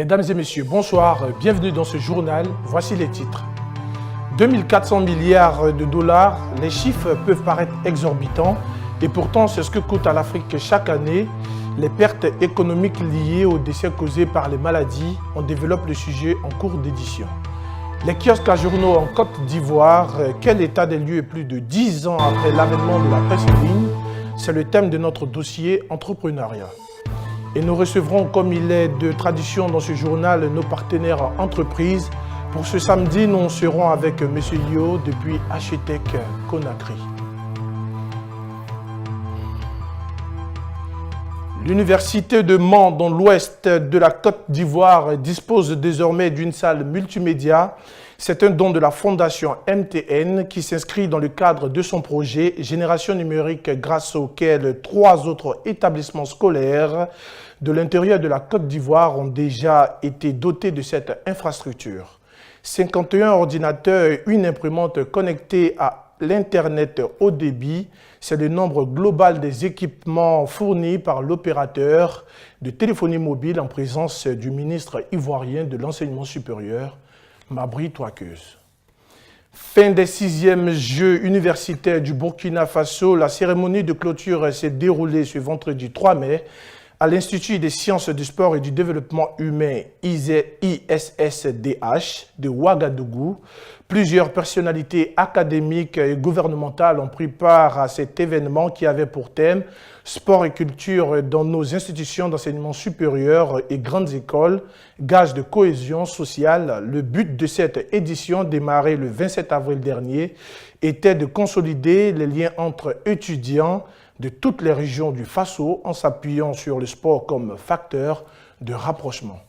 Mesdames et messieurs, bonsoir, bienvenue dans ce journal. Voici les titres. 2400 milliards de dollars, les chiffres peuvent paraître exorbitants et pourtant c'est ce que coûte à l'Afrique chaque année les pertes économiques liées aux décès causés par les maladies. On développe le sujet en cours d'édition. Les kiosques à journaux en Côte d'Ivoire, quel état des lieux plus de 10 ans après l'avènement de la presse en ligne? C'est le thème de notre dossier entrepreneuriat. Et nous recevrons, comme il est de tradition dans ce journal, nos partenaires entreprises. Pour ce samedi, nous serons avec M. Yo depuis Achetec Conakry. L'Université de Mans, dans l'ouest de la Côte d'Ivoire, dispose désormais d'une salle multimédia. C'est un don de la Fondation MTN qui s'inscrit dans le cadre de son projet Génération numérique, grâce auquel 3 autres établissements scolaires de l'intérieur de la Côte d'Ivoire ont déjà été dotés de cette infrastructure. 51 ordinateurs et une imprimante connectée à l'Internet haut débit, c'est le nombre global des équipements fournis par l'opérateur de téléphonie mobile en présence du ministre ivoirien de l'enseignement supérieur, Mabri Touakeuse. Fin des 6e Jeux universitaires du Burkina Faso, la cérémonie de clôture s'est déroulée ce vendredi 3 mai à l'Institut des sciences du sport et du développement humain ISSDH de Ouagadougou. Plusieurs personnalités académiques et gouvernementales ont pris part à cet événement qui avait pour thème sport et culture dans nos institutions d'enseignement supérieur et grandes écoles, gage de cohésion sociale. Le but de cette édition, démarrée le 27 avril dernier, était de consolider les liens entre étudiants de toutes les régions du Faso en s'appuyant sur le sport comme facteur de rapprochement.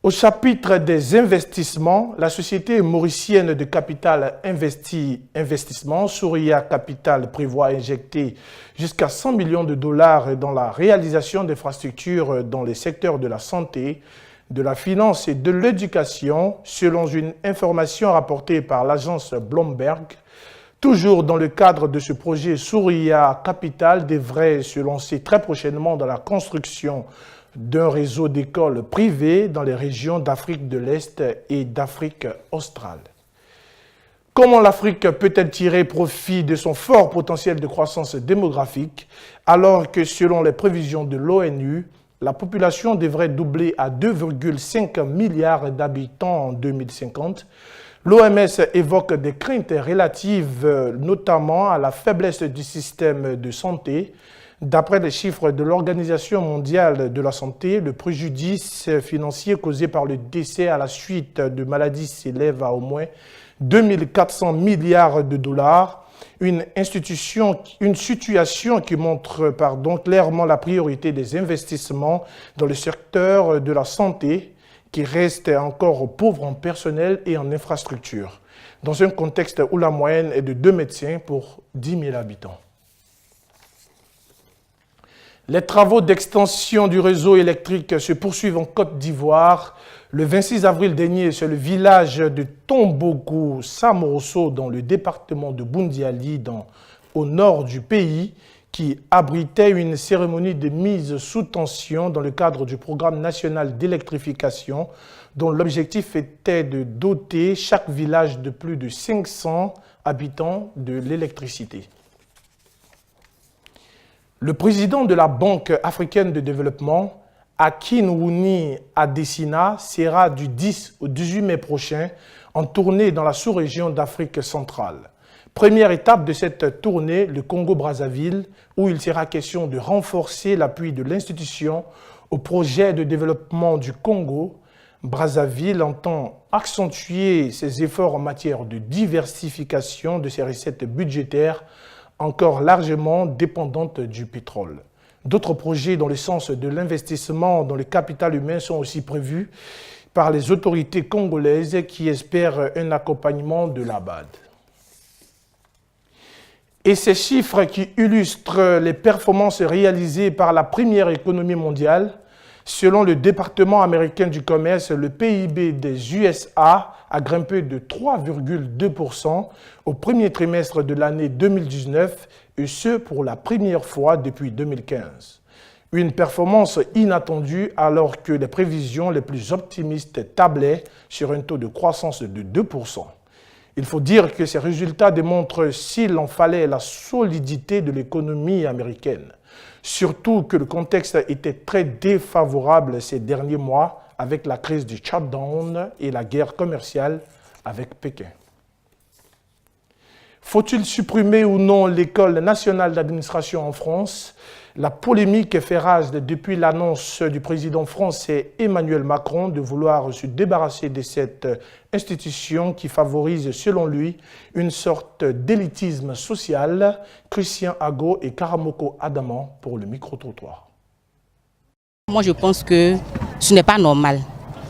Au chapitre des investissements, la société mauricienne de capital investissement, Souria Capital, prévoit injecter jusqu'à 100 millions de dollars dans la réalisation d'infrastructures dans les secteurs de la santé, de la finance et de l'éducation, selon une information rapportée par l'agence Bloomberg. Toujours dans le cadre de ce projet, Souria Capital devrait se lancer très prochainement dans la construction d'un réseau d'écoles privées dans les régions d'Afrique de l'Est et d'Afrique australe. Comment l'Afrique peut-elle tirer profit de son fort potentiel de croissance démographique alors que selon les prévisions de l'ONU, la population devrait doubler à 2,5 milliards d'habitants en 2050? L'OMS évoque des craintes relatives notamment à la faiblesse du système de santé. D'après les chiffres de l'Organisation mondiale de la santé, le préjudice financier causé par le décès à la suite de maladies s'élève à au moins 2400 milliards de dollars. Une situation qui montre clairement la priorité des investissements dans le secteur de la santé, qui reste encore pauvre en personnel et en infrastructure, dans un contexte où la moyenne est de 2 médecins pour 10 000 habitants. Les travaux d'extension du réseau électrique se poursuivent en Côte d'Ivoire. Le 26 avril dernier, c'est le village de Tombouctou Samorosso, dans le département de Boundiali, au nord du pays, qui abritait une cérémonie de mise sous tension dans le cadre du programme national d'électrification, dont l'objectif était de doter chaque village de plus de 500 habitants de l'électricité. Le président de la Banque africaine de développement, Akinwumi Adesina, sera du 10 au 18 mai prochain en tournée dans la sous-région d'Afrique centrale. Première étape de cette tournée, le Congo-Brazzaville, où il sera question de renforcer l'appui de l'institution au projet de développement du Congo. Brazzaville entend accentuer ses efforts en matière de diversification de ses recettes budgétaires, encore largement dépendantes du pétrole. D'autres projets dans le sens de l'investissement dans le capital humain sont aussi prévus par les autorités congolaises qui espèrent un accompagnement de la BAD. Et ces chiffres qui illustrent les performances réalisées par la première économie mondiale, selon le département américain du commerce, le PIB des USA a grimpé de 3,2% au premier trimestre de l'année 2019, et ce pour la première fois depuis 2015. Une performance inattendue alors que les prévisions les plus optimistes tablaient sur un taux de croissance de 2%. Il faut dire que ces résultats démontrent, s'il en fallait, la solidité de l'économie américaine. Surtout que le contexte était très défavorable ces derniers mois avec la crise du shutdown et la guerre commerciale avec Pékin. Faut-il supprimer ou non l'École nationale d'administration en France? La polémique fait rage depuis l'annonce du président français Emmanuel Macron de vouloir se débarrasser de cette institution qui favorise, selon lui, une sorte d'élitisme social. Christian Ago et Karamoko Adaman pour le micro-trottoir. Moi, je pense que ce n'est pas normal.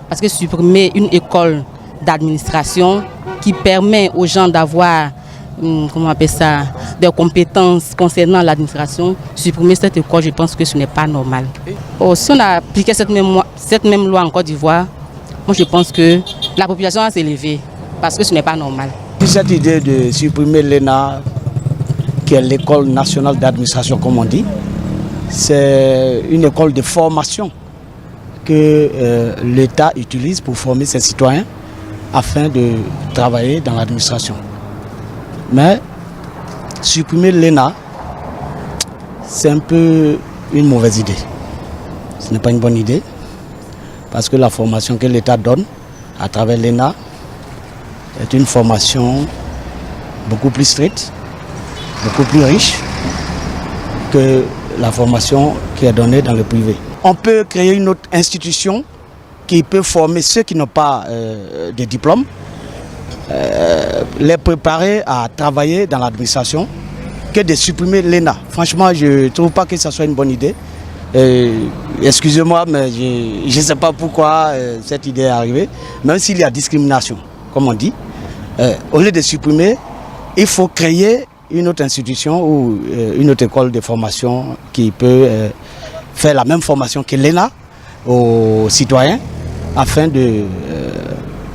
Parce que supprimer une école d'administration qui permet aux gens d'avoir comment on appelle ça, des compétences concernant l'administration, supprimer cette école, je pense que ce n'est pas normal. Si on a appliqué cette même loi en Côte d'Ivoire, moi je pense que la population va s'élever parce que ce n'est pas normal. Cette idée de supprimer l'ENA, qui est l'école nationale d'administration comme on dit, c'est une école de formation que l'État utilise pour former ses citoyens afin de travailler dans l'administration. Mais supprimer l'ENA, c'est un peu une mauvaise idée. Ce n'est pas une bonne idée, parce que la formation que l'État donne à travers l'ENA est une formation beaucoup plus stricte, beaucoup plus riche que la formation qui est donnée dans le privé. On peut créer une autre institution qui peut former ceux qui n'ont pas de diplôme, les préparer à travailler dans l'administration, que de supprimer l'ENA. Franchement, je ne trouve pas que ce soit une bonne idée. Excusez-moi, mais je ne sais pas pourquoi cette idée est arrivée. Même s'il y a discrimination, comme on dit, au lieu de supprimer, il faut créer une autre institution ou une autre école de formation qui peut faire la même formation que l'ENA aux citoyens afin de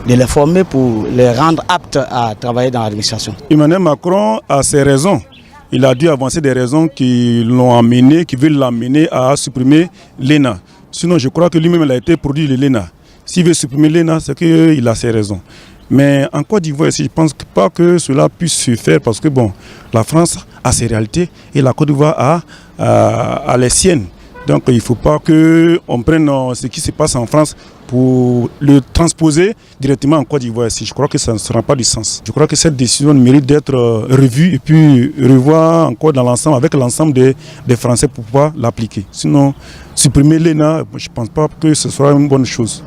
les former pour les rendre aptes à travailler dans l'administration. Emmanuel Macron a ses raisons. Il a dû avancer des raisons qui l'ont amené, qui veulent l'amener à supprimer l'ENA. Sinon, je crois que lui-même il a été produit de l'ENA. S'il veut supprimer l'ENA, c'est qu'il a ses raisons. Mais en Côte d'Ivoire, je ne pense pas que cela puisse se faire parce que bon, la France a ses réalités et la Côte d'Ivoire a les siennes. Donc il ne faut pas qu'on prenne ce qui se passe en France pour le transposer directement en Côte d'Ivoire. Je crois que ça ne sera pas du sens. Je crois que cette décision mérite d'être revue et puis revoir encore dans l'ensemble, avec l'ensemble des Français pour pouvoir l'appliquer. Sinon, supprimer l'ENA, je ne pense pas que ce sera une bonne chose.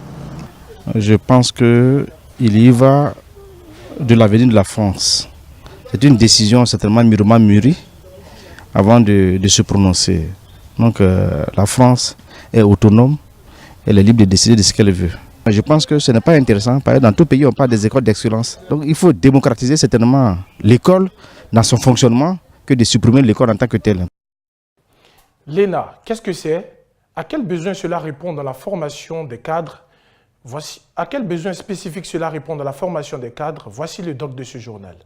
Je pense qu'il y va de l'avenir de la France. C'est une décision certainement mûrement mûrie avant de se prononcer. Donc la France est autonome, elle est libre de décider de ce qu'elle veut. Je pense que ce n'est pas intéressant. Dans tout pays, on parle des écoles d'excellence. Donc il faut démocratiser certainement l'école dans son fonctionnement que de supprimer l'école en tant que telle. L'ENA, qu'est-ce que c'est? À quel besoin cela répond dans la formation des cadres? À quel besoin spécifique cela répond dans la formation des cadres? Voici le doc de ce journal.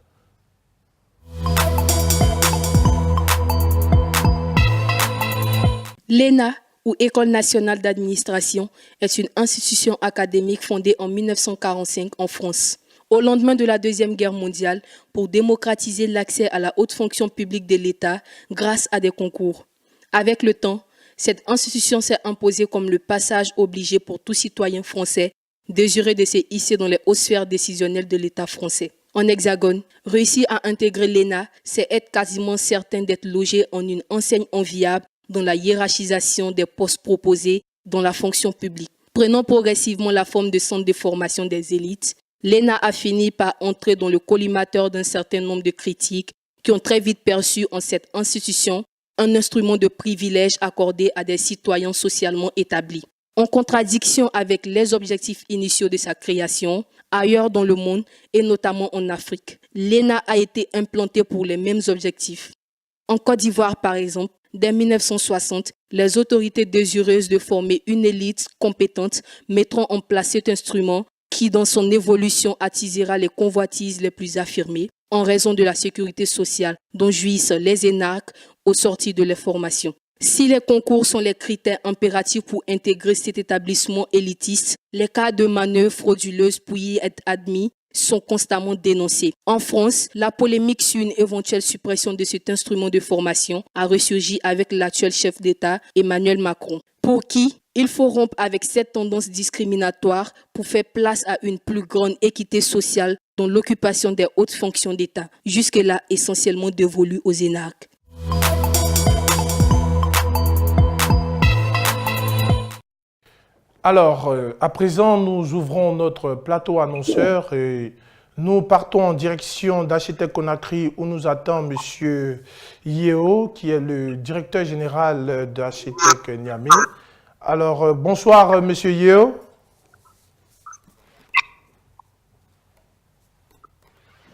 L'ENA, ou École nationale d'administration, est une institution académique fondée en 1945 en France, au lendemain de la Deuxième Guerre mondiale, pour démocratiser l'accès à la haute fonction publique de l'État grâce à des concours. Avec le temps, cette institution s'est imposée comme le passage obligé pour tout citoyen français désireux de se hisser dans les hautes sphères décisionnelles de l'État français. En Hexagone, réussir à intégrer l'ENA, c'est être quasiment certain d'être logé en une enseigne enviable dans la hiérarchisation des postes proposés dans la fonction publique. Prenant progressivement la forme de centre de formation des élites, l'ENA a fini par entrer dans le collimateur d'un certain nombre de critiques qui ont très vite perçu en cette institution un instrument de privilège accordé à des citoyens socialement établis. En contradiction avec les objectifs initiaux de sa création, ailleurs dans le monde et notamment en Afrique, l'ENA a été implantée pour les mêmes objectifs. En Côte d'Ivoire, par exemple, dès 1960, les autorités désireuses de former une élite compétente mettront en place cet instrument qui, dans son évolution, attisera les convoitises les plus affirmées en raison de la sécurité sociale dont jouissent les énarques au sortir de leur formation. Si les concours sont les critères impératifs pour intégrer cet établissement élitiste, les cas de manœuvres frauduleuses pour y être admis sont constamment dénoncés. En France, la polémique sur une éventuelle suppression de cet instrument de formation a ressurgi avec l'actuel chef d'État, Emmanuel Macron, pour qui il faut rompre avec cette tendance discriminatoire pour faire place à une plus grande équité sociale dans l'occupation des hautes fonctions d'État, jusque-là essentiellement dévolues aux énarques. Alors, à présent, nous ouvrons notre plateau annonceur et nous partons en direction d'Architecte Conakry où nous attend M. Yeo, qui est le directeur général d'Architecte Niamey. Alors, bonsoir M. Yeo.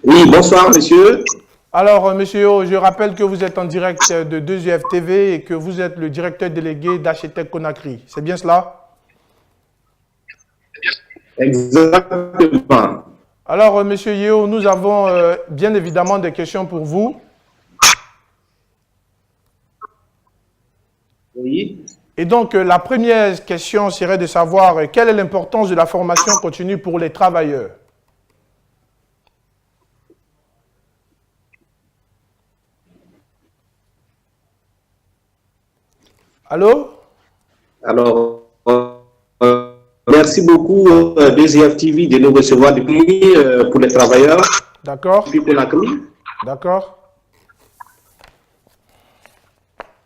Oui, bonsoir monsieur. Alors, M. Yeo, je rappelle que vous êtes en direct de 2UFTV et que vous êtes le directeur délégué d'Architecte Conakry. C'est bien cela? Exactement. Alors, M. Yeo, nous avons bien évidemment des questions pour vous. Oui. Et donc, la première question serait de savoir quelle est l'importance de la formation continue pour les travailleurs. Allô? Alors, merci beaucoup DGF-TV de nous recevoir depuis pour les travailleurs. D'accord. Depuis Conakry. D'accord.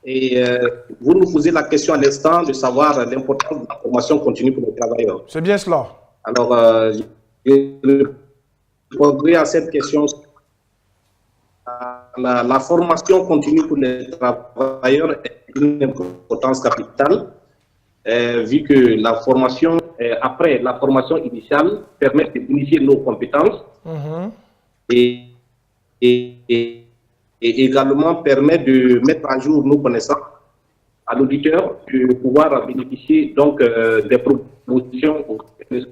Et vous nous posez la question à l'instant de savoir l'importance de la formation continue pour les travailleurs. C'est bien cela. Alors, je répondrai à cette question. La formation continue pour les travailleurs est une importance capitale, vu que la formation, après la formation initiale, permet d'initier nos compétences et également permet de mettre à jour nos connaissances à l'auditeur, de pouvoir bénéficier donc des propositions aux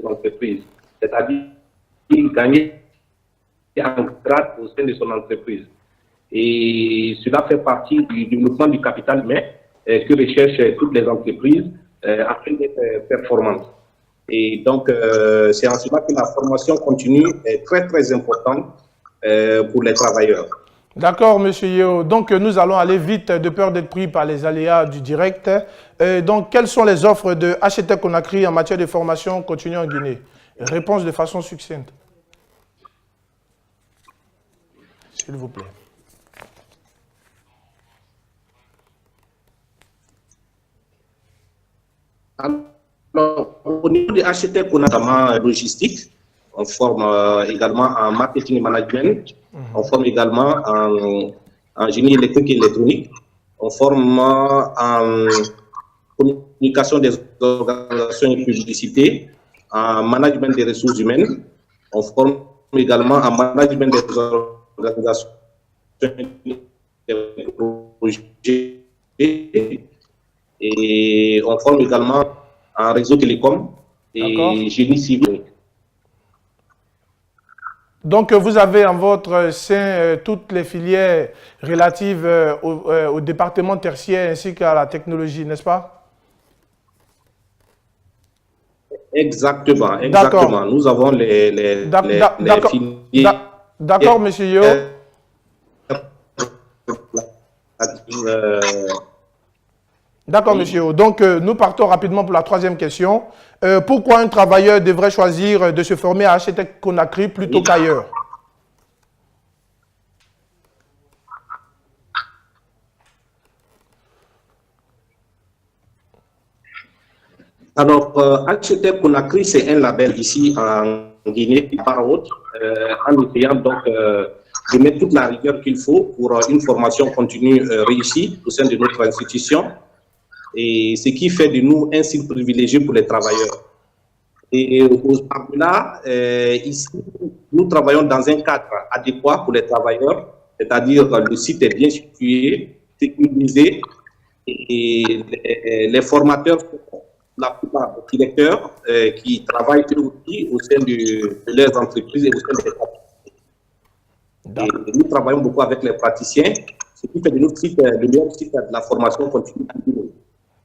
entreprises, c'est-à-dire gagner en grade au sein de son entreprise. Et cela fait partie du mouvement du capital humain que recherchent toutes les entreprises afin d'être performantes. Et donc, c'est en cela que la formation continue est très, très importante pour les travailleurs. D'accord, M. Yeo. Donc, nous allons aller vite de peur d'être pris par les aléas du direct. Donc, quelles sont les offres de Architecte Conakry en matière de formation continue en Guinée? Réponse de façon succincte. S'il vous plaît. Alors, au niveau des architectes, on a notamment logistique, on forme également en marketing et management, on forme également en génie électrique et électronique, on forme en communication des organisations et publicité, en management des ressources humaines, on forme également en management des organisations des projets, et on forme également en réseau télécom et génie civil. Donc, vous avez en votre sein toutes les filières relatives au département tertiaire ainsi qu'à la technologie, n'est-ce pas? Exactement, exactement. Nous avons les filières. D'accord, M. Yeo. D'accord, monsieur. Donc, nous partons rapidement pour la troisième question. Pourquoi un travailleur devrait choisir de se former à Architecte Conakry plutôt qu'ailleurs? Alors, Architecte Conakry, c'est un label ici en Guinée, par autre, en essayant donc de mettre toute la rigueur qu'il faut pour une formation continue réussie au sein de notre institution. Et ce qui fait de nous un site privilégié pour les travailleurs. Et au-delà, ici, nous travaillons dans un cadre adéquat pour les travailleurs, c'est-à-dire le site est bien situé, sécurisé, et les formateurs sont la plupart des directeurs qui travaillent eux aussi au sein de leurs entreprises et au sein des entreprises. Et nous travaillons beaucoup avec les praticiens ce qui fait de notre site le meilleur site de la formation continue.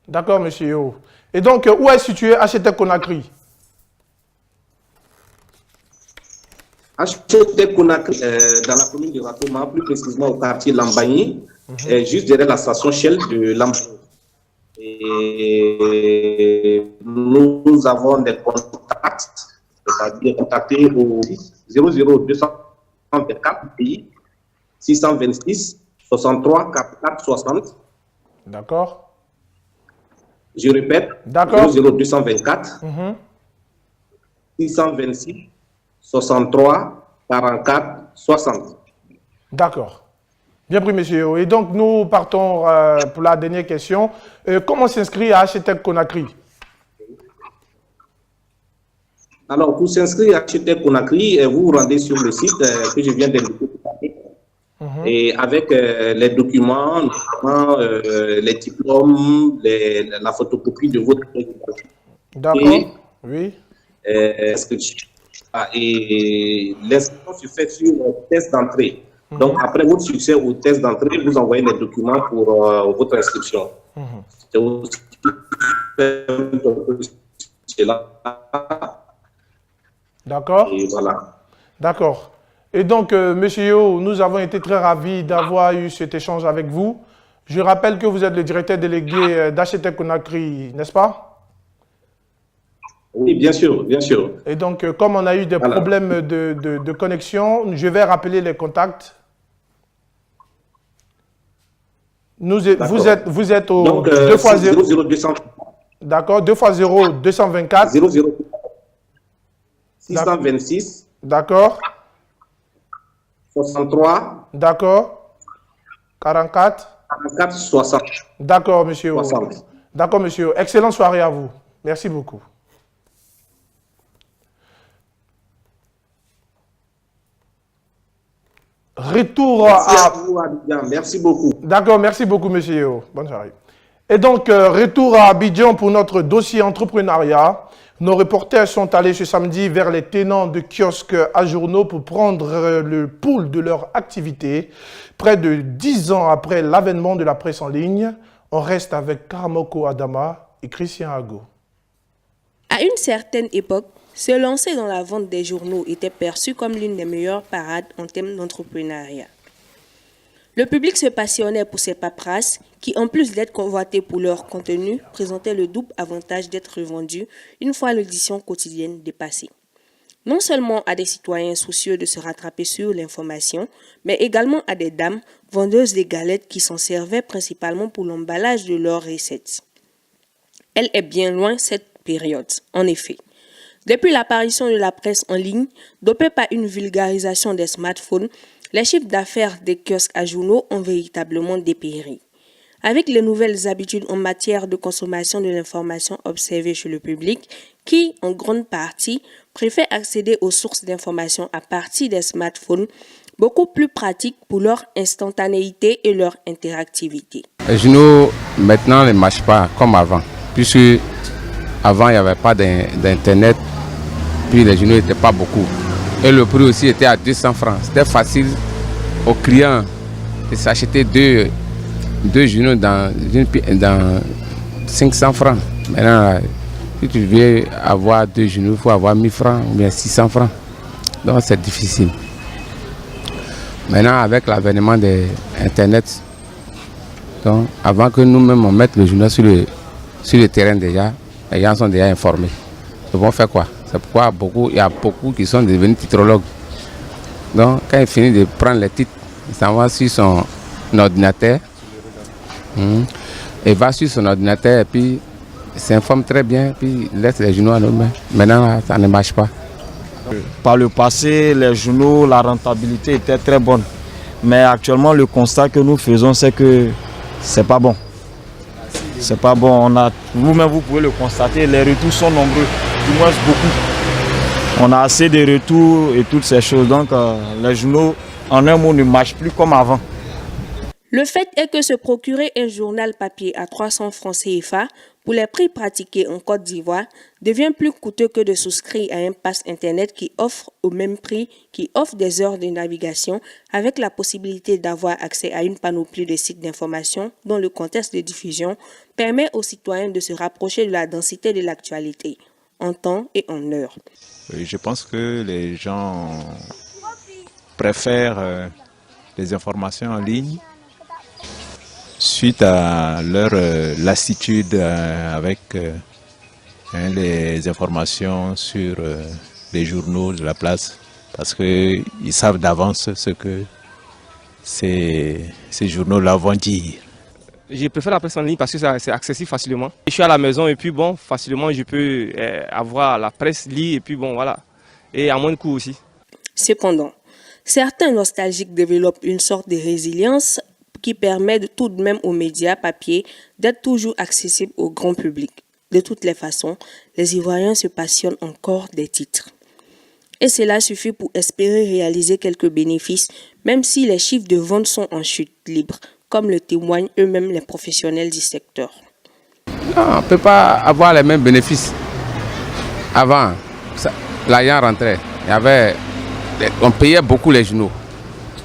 D'accord, monsieur Yo. Et donc, où est situé HTEC Conakry? HTEC Conakry, dans la commune de Ratoma, plus précisément au quartier Lambagny, juste derrière la station Shell de Lambagny. Et nous avons des contacts, c'est-à-dire contacter au 00224 pays 626 63 44 60. D'accord. Je répète, d'accord. 00224 626 63 44 60. D'accord. Bien pris, monsieur. Et donc, nous partons pour la dernière question. Comment s'inscrire à HTEC Conakry? Alors, pour s'inscrire à HTEC Conakry, vous vous rendez sur le site que je viens d'indiquer. Et avec les documents, notamment les diplômes, la photocopie de votre présentation. D'accord. Oui. Et l'inscription se fait sur le test d'entrée. Donc, après votre succès au test d'entrée, vous envoyez les documents pour votre inscription. C'est aussi d'accord. Et voilà. D'accord. Et donc, monsieur Yo, nous avons été très ravis d'avoir eu cet échange avec vous. Je rappelle que vous êtes le directeur délégué d'HTEC Conakry, n'est-ce pas? Oui, bien sûr, bien sûr. Et donc, comme on a eu des problèmes de connexion, je vais rappeler les contacts. Vous êtes au donc, 2 fois 0. 200. D'accord, 2 fois 0, 224. 00 626. D'accord. 63. D'accord. 44. 44 60. D'accord, monsieur. 60. D'accord, monsieur. Excellente soirée à vous. Merci beaucoup. Retour à vous, Abidjan. Merci beaucoup. D'accord, merci beaucoup, monsieur. Bonne soirée. Et donc, retour à Abidjan pour notre dossier entrepreneuriat. Nos reporters sont allés ce samedi vers les tenants de kiosques à journaux pour prendre le pouls de leur activité. Près de 10 ans après l'avènement de la presse en ligne, on reste avec Karamoko Adama et Christian Ago. À une certaine époque, se lancer dans la vente des journaux était perçu comme l'une des meilleures parades en termes d'entrepreneuriat. Le public se passionnait pour ces paperasses qui, en plus d'être convoitées pour leur contenu, présentaient le double avantage d'être revendus une fois l'édition quotidienne dépassée. Non seulement à des citoyens soucieux de se rattraper sur l'information, mais également à des dames vendeuses des galettes qui s'en servaient principalement pour l'emballage de leurs recettes. Elle est bien loin cette période, en effet. Depuis l'apparition de la presse en ligne, dopée par une vulgarisation des smartphones, les chiffres d'affaires des kiosques à journaux ont véritablement dépéri. Avec les nouvelles habitudes en matière de consommation de l'information observées chez le public, qui, en grande partie, préfère accéder aux sources d'information à partir des smartphones, beaucoup plus pratiques pour leur instantanéité et leur interactivité. Les journaux, maintenant, ne marchent pas comme avant, puisque avant, il n'y avait pas d'Internet, puis les journaux n'étaient pas beaucoup. Et le prix aussi était à 200 francs. C'était facile aux clients de s'acheter deux journaux dans 500 francs. Maintenant, si tu veux avoir 2 journaux, il faut avoir 1000 francs ou bien 600 francs. Donc c'est difficile. Maintenant, avec l'avènement de Internet, donc, avant que nous-mêmes on mette le journal sur le terrain déjà, les gens sont déjà informés. Ils vont faire quoi? C'est pourquoi il y a beaucoup qui sont devenus titrologues. Donc, quand il finit de prendre les titres, il s'en va sur son ordinateur. Il va sur son ordinateur et puis il s'informe très bien, puis il laisse les journaux à nos mains. Maintenant, ça ne marche pas. Par le passé, les journaux, la rentabilité était très bonne. Mais actuellement, le constat que nous faisons, c'est que c'est pas bon. C'est pas bon. Vous-même, vous pouvez le constater, les retours sont nombreux, du moins beaucoup. On a assez de retours et toutes ces choses. Donc, les journaux, en un mot, ne marchent plus comme avant. Le fait est que se procurer un journal papier à 300 francs CFA pour les prix pratiqués en Côte d'Ivoire devient plus coûteux que de souscrire à un pass Internet qui offre au même prix, qui offre des heures de navigation avec la possibilité d'avoir accès à une panoplie de sites d'information dont le contexte de diffusion permet aux citoyens de se rapprocher de la densité de l'actualité en temps et en heure. Je pense que les gens préfèrent les informations en ligne suite à leur lassitude avec les informations sur les journaux de la place, parce qu'ils savent d'avance ce que ces journaux-là vont dire. Je préfère la presse en ligne parce que c'est accessible facilement. Je suis à la maison et puis bon, facilement je peux avoir la presse, lire et puis bon voilà, et à moins de coût aussi. Cependant, certains nostalgiques développent une sorte de résilience qui permet tout de même aux médias papier d'être toujours accessibles au grand public. De toutes les façons, les Ivoiriens se passionnent encore des titres. Et cela suffit pour espérer réaliser quelques bénéfices, même si les chiffres de vente sont en chute libre, comme le témoignent eux-mêmes les professionnels du secteur. Non, on ne peut pas avoir les mêmes bénéfices. Avant, l'argent rentrait, on payait beaucoup les journaux.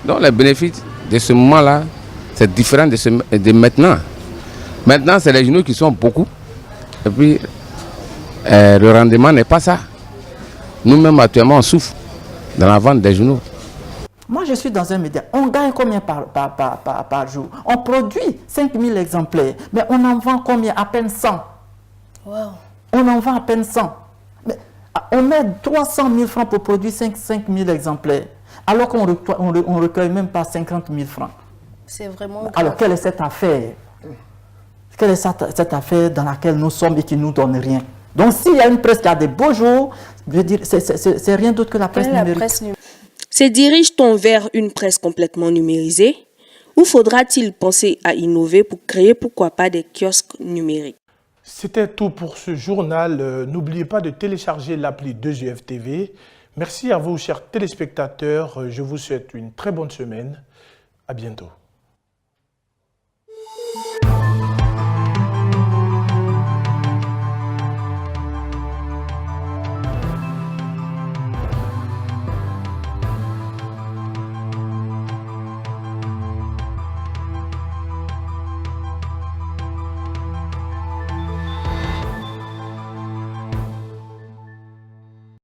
Donc les bénéfices de ce moment-là, c'est différent de maintenant. Maintenant, c'est les journaux qui sont beaucoup. Et puis, le rendement n'est pas ça. Nous-mêmes, actuellement, on souffre dans la vente des journaux. Moi, je suis dans un média. On gagne combien par jour? On produit 5000 exemplaires, mais on en vend combien? À peine 100. Wow. On en vend à peine 100. Mais on met 300 000 francs pour produire 5000 exemplaires, alors qu'on ne recueille même pas 50 000 francs. C'est vraiment grave. Alors, quelle est cette affaire? Quelle est cette affaire dans laquelle nous sommes et qui ne nous donne rien? Donc, s'il y a une presse qui a des beaux jours, je veux dire, c'est rien d'autre que la presse numérique. Se dirige-t-on vers une presse complètement numérisée ou faudra-t-il penser à innover pour créer, pourquoi pas, des kiosques numériques? C'était tout pour ce journal. N'oubliez pas de télécharger l'appli 2GFTV. Merci à vous, chers téléspectateurs. Je vous souhaite une très bonne semaine. À bientôt.